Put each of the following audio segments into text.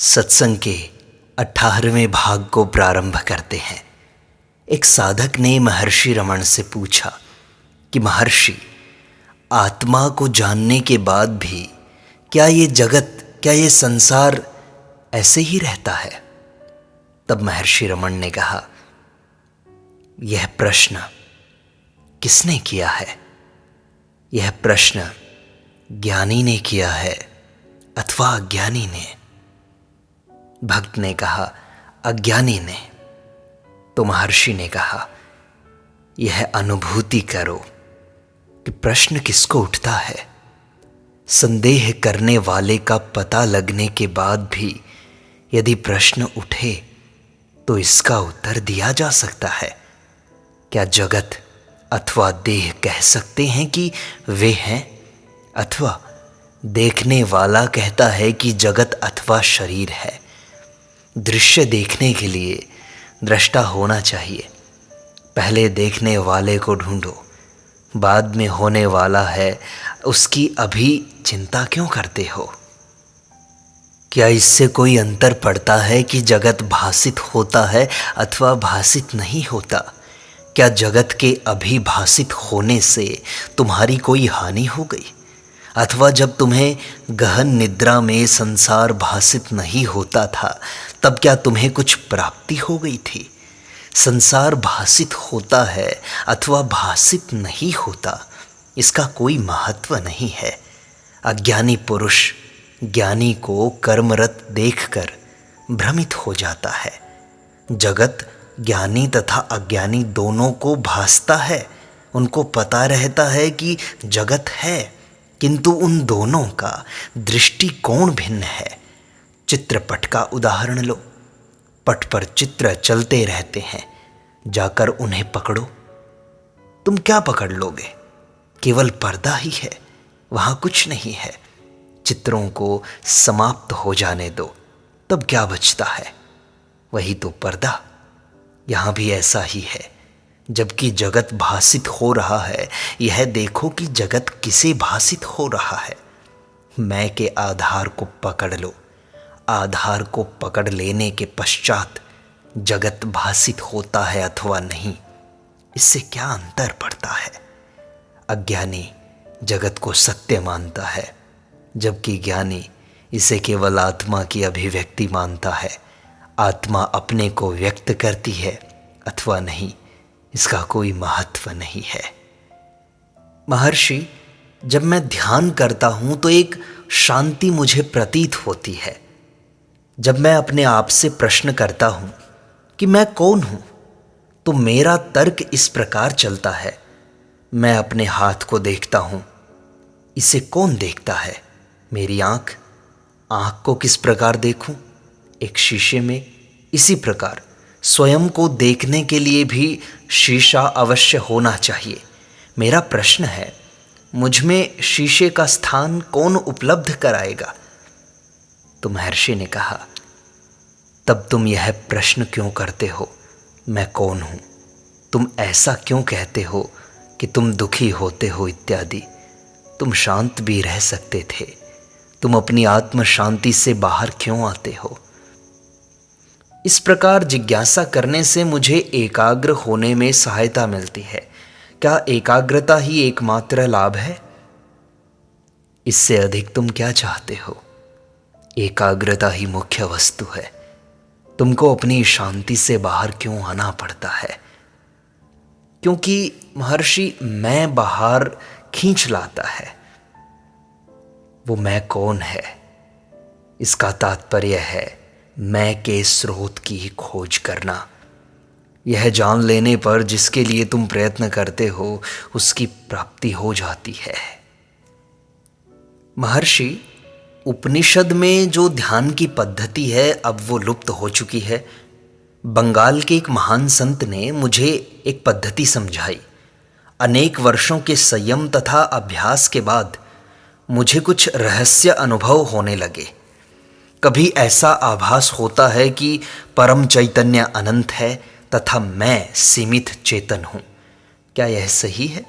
सत्संग के 18वें भाग को प्रारंभ करते हैं। एक साधक ने महर्षि रमण से पूछा कि महर्षि, आत्मा को जानने के बाद भी क्या ये जगत, क्या ये संसार ऐसे ही रहता है? तब महर्षि रमण ने कहा, यह प्रश्न किसने किया है? यह प्रश्न ज्ञानी ने किया है अथवा अज्ञानी ने? भक्त ने कहा, अज्ञानी ने। तो महर्षि ने कहा, यह अनुभूति करो कि प्रश्न किसको उठता है। संदेह करने वाले का पता लगने के बाद भी यदि प्रश्न उठे तो इसका उत्तर दिया जा सकता है। क्या जगत अथवा देह कह सकते हैं कि वे हैं, अथवा देखने वाला कहता है कि जगत अथवा शरीर है? दृश्य देखने के लिए दृष्टा होना चाहिए। पहले देखने वाले को ढूंढो, बाद में होने वाला है उसकी अभी चिंता क्यों करते हो? क्या इससे कोई अंतर पड़ता है कि जगत भासित होता है अथवा भासित नहीं होता? क्या जगत के अभी भासित होने से तुम्हारी कोई हानि हो गई? अथवा जब तुम्हें गहन निद्रा में संसार भासित नहीं होता था तब क्या तुम्हें कुछ प्राप्ति हो गई थी? संसार भासित होता है अथवा भासित नहीं होता, इसका कोई महत्व नहीं है। अज्ञानी पुरुष ज्ञानी को कर्मरत देखकर भ्रमित हो जाता है। जगत ज्ञानी तथा अज्ञानी दोनों को भासता है। उनको पता रहता है कि जगत है, किंतु उन दोनों का दृष्टिकोण भिन्न है। चित्रपट का उदाहरण लो। पट पर चित्र चलते रहते हैं, जाकर उन्हें पकड़ो। तुम क्या पकड़ लोगे? केवल पर्दा ही है, वहां कुछ नहीं है। चित्रों को समाप्त हो जाने दो, तब क्या बचता है? वही तो पर्दा। यहां भी ऐसा ही है। जबकि जगत भासित हो रहा है, यह देखो कि जगत किसे भासित हो रहा है। मैं के आधार को पकड़ लो। आधार को पकड़ लेने के पश्चात जगत भासित होता है अथवा नहीं, इससे क्या अंतर पड़ता है? अज्ञानी जगत को सत्य मानता है, जबकि ज्ञानी इसे केवल आत्मा की अभिव्यक्ति मानता है। आत्मा अपने को व्यक्त करती है अथवा नहीं, इसका कोई महत्व नहीं है। महर्षि, जब मैं ध्यान करता हूं तो एक शांति मुझे प्रतीत होती है। जब मैं अपने आप से प्रश्न करता हूं कि मैं कौन हूं, तो मेरा तर्क इस प्रकार चलता है। मैं अपने हाथ को देखता हूं, इसे कौन देखता है? मेरी आंख। आंख को किस प्रकार देखूं? एक शीशे में। इसी प्रकार स्वयं को देखने के लिए भी शीशा अवश्य होना चाहिए। मेरा प्रश्न है, मुझ में शीशे का स्थान कौन उपलब्ध कराएगा? तो महर्षि ने कहा, तब तुम यह प्रश्न क्यों करते हो, मैं कौन हूं? तुम ऐसा क्यों कहते हो कि तुम दुखी होते हो इत्यादि? तुम शांत भी रह सकते थे। तुम अपनी आत्म शांति से बाहर क्यों आते हो? इस प्रकार जिज्ञासा करने से मुझे एकाग्र होने में सहायता मिलती है। क्या एकाग्रता ही एकमात्र लाभ है? इससे अधिक तुम क्या चाहते हो? एकाग्रता ही मुख्य वस्तु है। तुमको अपनी शांति से बाहर क्यों आना पड़ता है? क्योंकि महर्षि, मैं बाहर खींच लाता है। वो मैं कौन है? इसका तात्पर्य है मैं के स्रोत की ही खोज करना। यह जान लेने पर जिसके लिए तुम प्रयत्न करते हो उसकी प्राप्ति हो जाती है। महर्षि, उपनिषद में जो ध्यान की पद्धति है अब वो लुप्त हो चुकी है। बंगाल के एक महान संत ने मुझे एक पद्धति समझाई। अनेक वर्षों के संयम तथा अभ्यास के बाद मुझे कुछ रहस्य अनुभव होने लगे। कभी ऐसा आभास होता है कि परम चैतन्य अनंत है तथा मैं सीमित चेतन हूं। क्या यह सही है?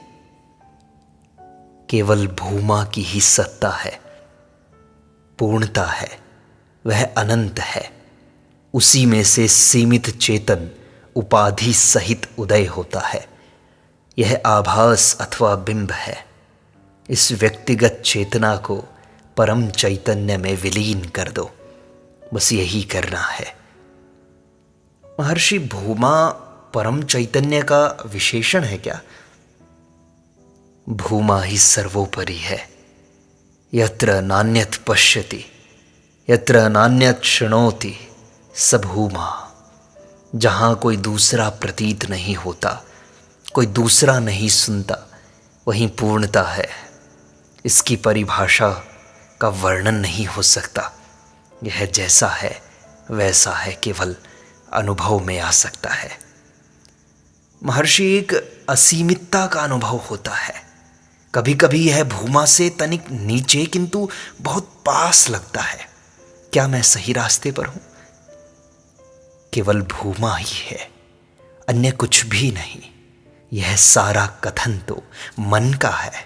केवल भूमा की ही सत्ता है, पूर्णता है। वह अनंत है। उसी में से सीमित चेतन उपाधि सहित उदय होता है। यह आभास अथवा बिंब है। इस व्यक्तिगत चेतना को परम चैतन्य में विलीन कर दो। बस यही करना है। महर्षि, भूमा परम चैतन्य का विशेषण है क्या? भूमा ही सर्वोपरि है। यत्र नान्यत् पश्यति यत्र नान्यत् शृणोति स भूमा। जहाँ कोई दूसरा प्रतीत नहीं होता, कोई दूसरा नहीं सुनता, वहीं पूर्णता है। इसकी परिभाषा का वर्णन नहीं हो सकता। यह जैसा है वैसा है, केवल अनुभव में आ सकता है। महर्षि, एक असीमितता का अनुभव होता है। कभी कभी यह भूमा से तनिक नीचे किंतु बहुत पास लगता है। क्या मैं सही रास्ते पर हूं? केवल भूमा ही है, अन्य कुछ भी नहीं। यह सारा कथन तो मन का है।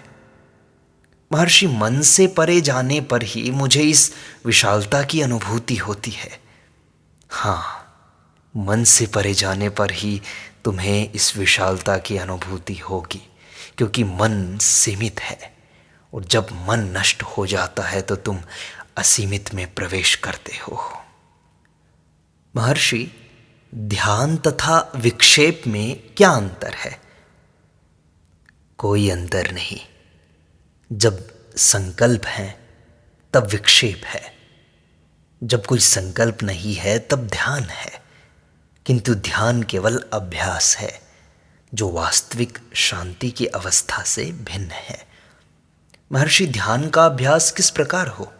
महर्षि, मन से परे जाने पर ही मुझे इस विशालता की अनुभूति होती है। हाँ, मन से परे जाने पर ही तुम्हें इस विशालता की अनुभूति होगी, क्योंकि मन सीमित है। और जब मन नष्ट हो जाता है तो तुम असीमित में प्रवेश करते हो। महर्षि, ध्यान तथा विक्षेप में क्या अंतर है? कोई अंतर नहीं। जब संकल्प है तब विक्षेप है। जब कोई संकल्प नहीं है तब ध्यान है। किंतु ध्यान केवल अभ्यास है, जो वास्तविक शांति की अवस्था से भिन्न है। महर्षि, ध्यान का अभ्यास किस प्रकार हो?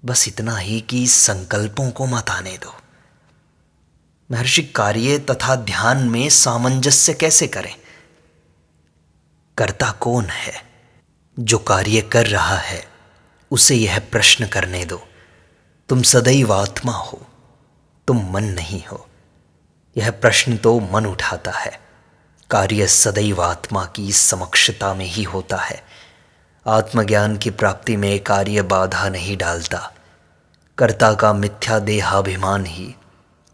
बस इतना ही कि संकल्पों को मत आने दो। महर्षि, कार्य तथा ध्यान में सामंजस्य कैसे करें? कर्ता कौन है? जो कार्य कर रहा है उसे यह प्रश्न करने दो, तुम सदैव आत्मा हो, तुम मन नहीं हो। यह प्रश्न तो मन उठाता है। कार्य सदैव आत्मा की समक्षता में ही होता है। आत्मज्ञान की प्राप्ति में कार्य बाधा नहीं डालता। कर्ता का मिथ्या देहाभिमान ही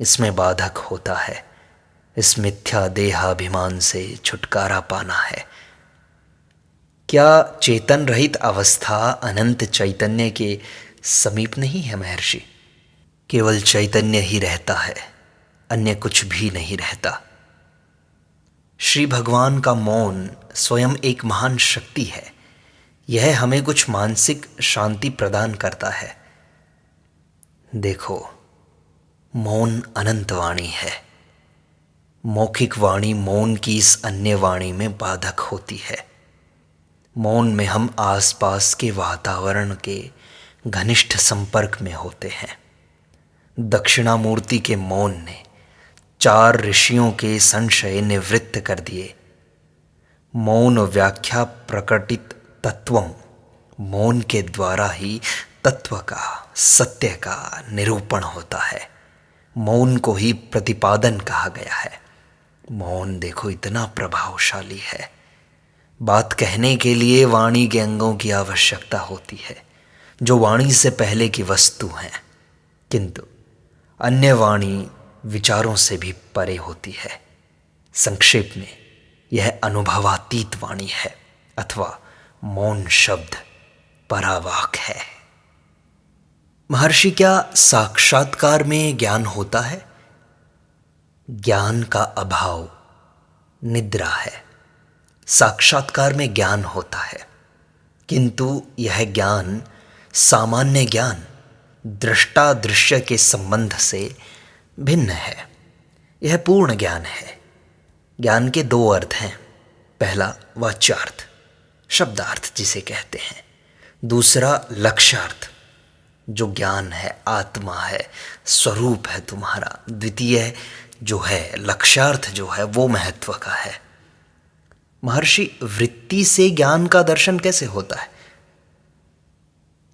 इसमें बाधक होता है। इस मिथ्या देहाभिमान से छुटकारा पाना है। क्या चेतन रहित अवस्था अनंत चैतन्य के समीप नहीं है महर्षि? केवल चैतन्य ही रहता है, अन्य कुछ भी नहीं रहता। श्री भगवान का मौन स्वयं एक महान शक्ति है। यह हमें कुछ मानसिक शांति प्रदान करता है। देखो, मौन अनंत वाणी है। मौखिक वाणी मौन की इस अन्य वाणी में बाधक होती है। मौन में हम आसपास के वातावरण के घनिष्ठ संपर्क में होते हैं। दक्षिणामूर्ति के मौन ने 4 ऋषियों के संशय निवृत्त कर दिए। मौन व्याख्या प्रकटित तत्वम। मौन के द्वारा ही तत्व का, सत्य का निरूपण होता है। मौन को ही प्रतिपादन कहा गया है। मौन देखो इतना प्रभावशाली है। बात कहने के लिए वाणी के अंगों की आवश्यकता होती है, जो वाणी से पहले की वस्तु हैं, किंतु अन्य वाणी विचारों से भी परे होती है। संक्षेप में यह अनुभवातीत वाणी है, अथवा मौन शब्द परावाक है। महर्षि, क्या साक्षात्कार में ज्ञान होता है? ज्ञान का अभाव निद्रा है। साक्षात्कार में ज्ञान होता है, किंतु यह ज्ञान सामान्य ज्ञान, दृष्टा दृश्य के संबंध से भिन्न है। यह पूर्ण ज्ञान है। ज्ञान के 2 अर्थ हैं। पहला वाच्यार्थ, शब्दार्थ जिसे कहते हैं। दूसरा लक्ष्यार्थ, जो ज्ञान है, आत्मा है, स्वरूप है तुम्हारा। द्वितीय जो है लक्ष्यार्थ, जो है वो महत्व का है। महर्षि, वृत्ति से ज्ञान का दर्शन कैसे होता है?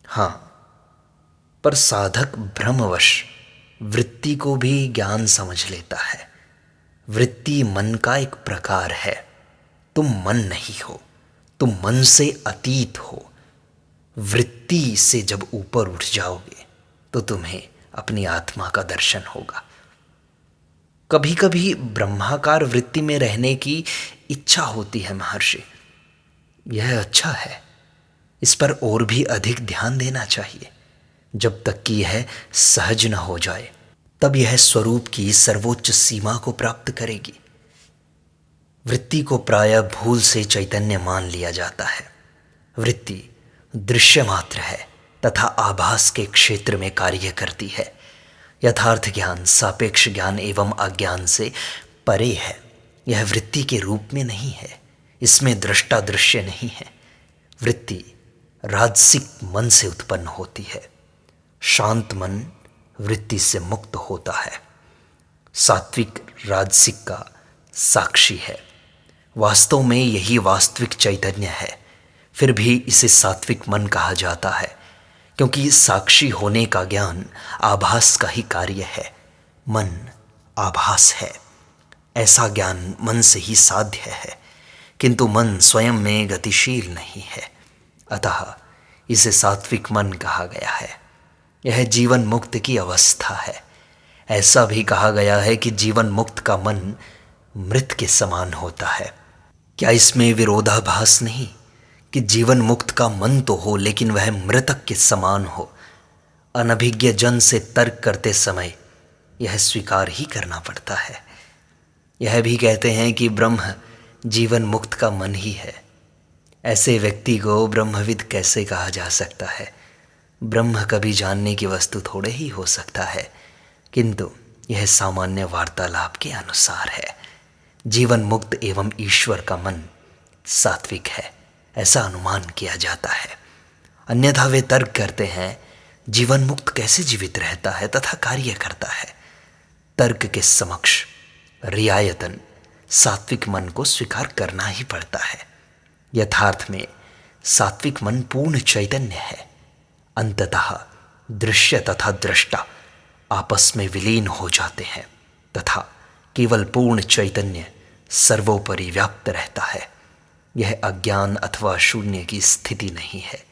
हाँ, पर साधक भ्रमवश वृत्ति को भी ज्ञान समझ लेता है। वृत्ति मन का एक प्रकार है। तुम मन नहीं हो, तुम मन से अतीत हो। वृत्ति से जब ऊपर उठ जाओगे तो तुम्हें अपनी आत्मा का दर्शन होगा। कभी कभी ब्रह्माकार वृत्ति में रहने की इच्छा होती है महर्षि, यह अच्छा है, इस पर और भी अधिक ध्यान देना चाहिए। जब तक कि यह सहज न हो जाए तब यह स्वरूप की सर्वोच्च सीमा को प्राप्त करेगी। वृत्ति को प्रायः भूल से चैतन्य मान लिया जाता है। वृत्ति दृश्य मात्र है तथा आभास के क्षेत्र में कार्य करती है। यथार्थ ज्ञान सापेक्ष ज्ञान एवं अज्ञान से परे है। यह वृत्ति के रूप में नहीं है, इसमें दृष्टा दृश्य नहीं है। वृत्ति राजसिक मन से उत्पन्न होती है। शांत मन वृत्ति से मुक्त होता है। सात्विक राजसिक का साक्षी है। वास्तव में यही वास्तविक चैतन्य है। फिर भी इसे सात्विक मन कहा जाता है क्योंकि साक्षी होने का ज्ञान आभास का ही कार्य है। मन आभास है, ऐसा ज्ञान मन से ही साध्य है, किंतु मन स्वयं में गतिशील नहीं है, अतः इसे सात्विक मन कहा गया है। यह जीवन मुक्त की अवस्था है। ऐसा भी कहा गया है कि जीवन मुक्त का मन मृत के समान होता है। क्या इसमें विरोधाभास नहीं कि जीवन मुक्त का मन तो हो लेकिन वह मृतक के समान हो? अनभिज्ञ जन से तर्क करते समय यह स्वीकार ही करना पड़ता है। यह भी कहते हैं कि ब्रह्म जीवन मुक्त का मन ही है। ऐसे व्यक्ति को ब्रह्मविद कैसे कहा जा सकता है? ब्रह्म कभी जानने की वस्तु थोड़े ही हो सकता है, किंतु यह सामान्य वार्तालाप के अनुसार है। जीवन मुक्त एवं ईश्वर का मन सात्विक है, ऐसा अनुमान किया जाता है। अन्यथा वे तर्क करते हैं जीवन मुक्त कैसे जीवित रहता है तथा कार्य करता है। तर्क के समक्ष रियायतन सात्विक मन को स्वीकार करना ही पड़ता है। यथार्थ में सात्विक मन पूर्ण चैतन्य है। अंततः दृश्य तथा दृष्टा आपस में विलीन हो जाते हैं तथा केवल पूर्ण चैतन्य सर्वोपरि व्याप्त रहता है। यह अज्ञान अथवा शून्य की स्थिति नहीं है,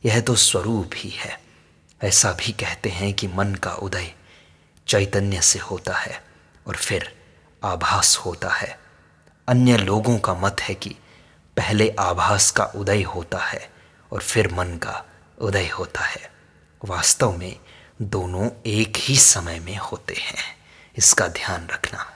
यह तो स्वरूप ही है। ऐसा भी कहते हैं कि मन का उदय चैतन्य से होता है और फिर आभास होता है। अन्य लोगों का मत है कि पहले आभास का उदय होता है और फिर मन का उदय होता है। वास्तव में दोनों एक ही समय में होते हैं, इसका ध्यान रखना।